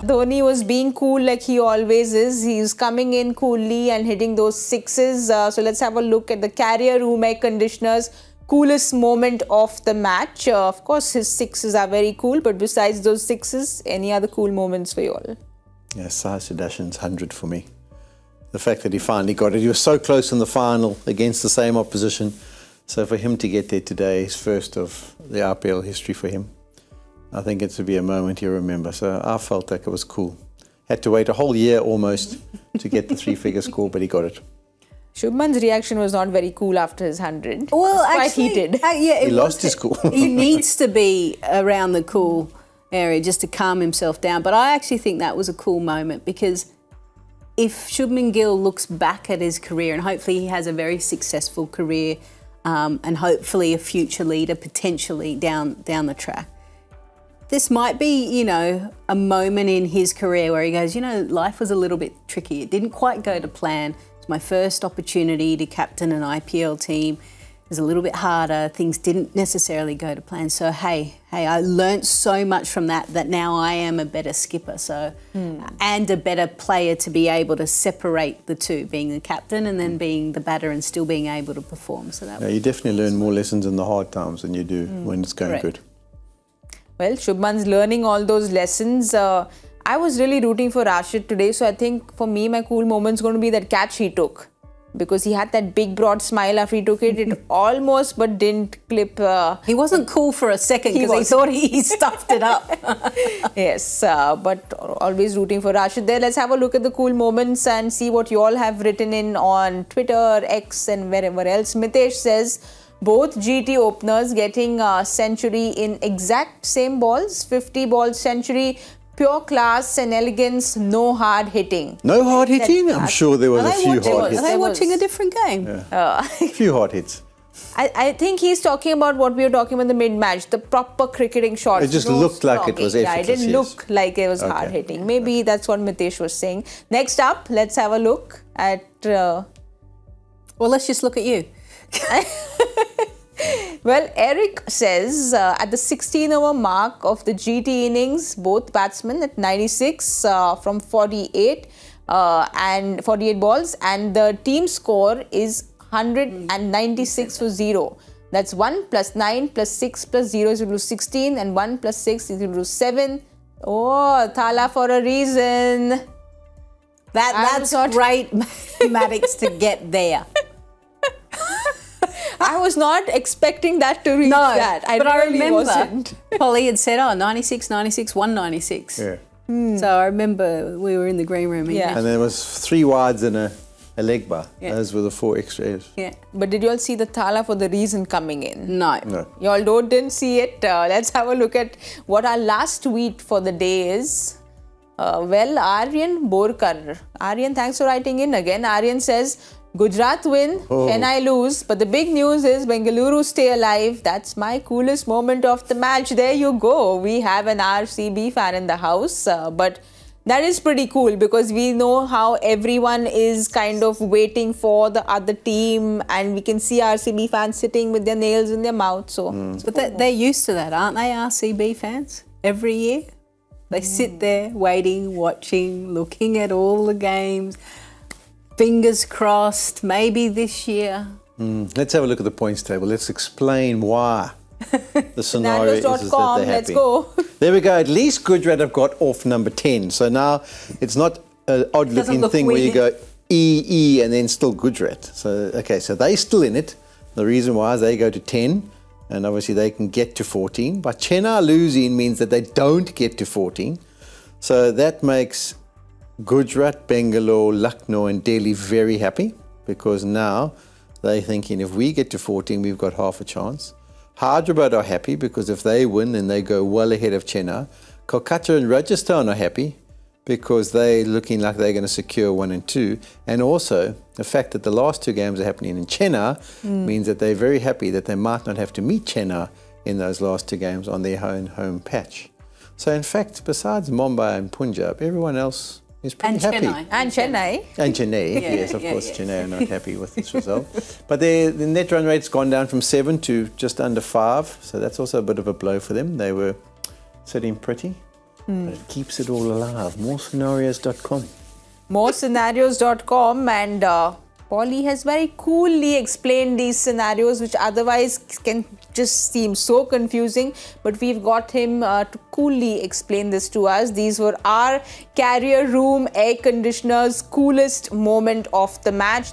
Dhoni was being cool like he always is. He's coming in coolly and hitting those sixes. So let's have a look at the Carrier room air conditioners. Coolest moment of the match. Of course, his sixes are very cool, but besides those sixes, any other cool moments for you all? Yeah, Sai Sudarshan's 100 for me. The fact that he finally got it. He was so close in the final against the same opposition. So for him to get there today is first of the IPL history for him. I think it would be a moment you remember. So I felt like it was cool. Had to wait a whole year almost to get the three-figure score, but he got it. Shubman's reaction was not very cool after his 100. Well, quite heated. Yeah, he lost his cool. He needs to be around the cool area just to calm himself down. But I actually think that was a cool moment because if Shubman Gill looks back at his career, and hopefully he has a very successful career and hopefully a future leader potentially down the track, this might be, you know, a moment in his career where he goes, you know, life was a little bit tricky. It didn't quite go to plan. My first opportunity to captain an IPL team. It was a little bit harder. Things didn't necessarily go to plan. So, hey, I learnt so much from that now I am a better skipper. So, and a better player to be able to separate the two, being the captain and then being the batter and still being able to perform. So that you definitely learn more lessons in the hard times than you do when it's going good. Well, Shubman's learning all those lessons. I was really rooting for Rashid today, so I think for me, my cool moment's going to be that catch he took. Because he had that big, broad smile after he took it. It almost but didn't clip. He wasn't cool for a second because he thought he stuffed it up. Yes, but always rooting for Rashid there. Let's have a look at the cool moments and see what you all have written in on Twitter, X and wherever else. Mitesh says, both GT openers getting a century in exact same balls, 50 balls century. Pure class and elegance, no hard hitting. No hard hitting? I'm sure there was a few hard hits. Are they watching a different game? Yeah. A few hard hits. I think he's talking about what we were talking about in the mid-match, the proper cricketing shots. It just looked like it was effortless. Yeah, it didn't look like it was hard hitting. Maybe that's what Mitesh was saying. Next up, let's have a look at... Well, let's just look at you. Well, Eric says at the 16-over mark of the GT innings, both batsmen at 96 from 48 and 48 balls, and the team score is 196 for 0. That's 1 plus 9 plus 6 plus 0 is equal to 16, and 1 plus 6 is equal to 7. Oh, Thala for a reason. That's great mathematics to get there. I was not expecting that to reach that. But I remember Polly had said, 96, 96, 196. Yeah. So I remember we were in the green room. Yeah. And there was 3 wides and a leg bar. Yeah. Those were the 4 extras. Yeah. But did you all see the Thala for the reason coming in? No. You all didn't see it. Let's have a look at what our last tweet for the day is. Well, Arian Borkar. Arian, thanks for writing in again. Arian says, Gujarat win, Chennai lose, but the big news is Bengaluru stay alive. That's my coolest moment of the match. There you go. We have an RCB fan in the house, but that is pretty cool because we know how everyone is kind of waiting for the other team, and we can see RCB fans sitting with their nails in their mouth. So, but they're used to that, aren't they, RCB fans? Every year? They sit there waiting, watching, looking at all the games. Fingers crossed, maybe this year. Let's have a look at the points table. Let's explain why the scenario is that they're happy. Let's go. There we go. At least Gujarat have got off number 10. So now it's not an odd-looking thing where you go E, and then still Gujarat. So, okay, so they're still in it. The reason why is they go to 10, and obviously they can get to 14. But Chennai losing means that they don't get to 14. So that makes Gujarat, Bangalore, Lucknow and Delhi very happy because now they're thinking if we get to 14, we've got half a chance. Hyderabad are happy because if they win, then they go well ahead of Chennai. Kolkata and Rajasthan are happy because they're looking like they're going to secure 1 and 2. And also, the fact that the last 2 games are happening in Chennai means that they're very happy that they might not have to meet Chennai in those last 2 games on their own home patch. So in fact, besides Mumbai and Punjab, everyone else is pretty happy. And Chennai. And Chennai, yes, of course, Chennai are not happy with this result. But the net run rate's gone down from 7 to just under 5, so that's also a bit of a blow for them. They were sitting pretty. but it keeps it all alive. Morescenarios.com. Morescenarios.com, and Polly has very coolly explained these scenarios which otherwise can just seem so confusing, but we've got him to coolly explain this to us. These were our carrier room air conditioners coolest moment of the match.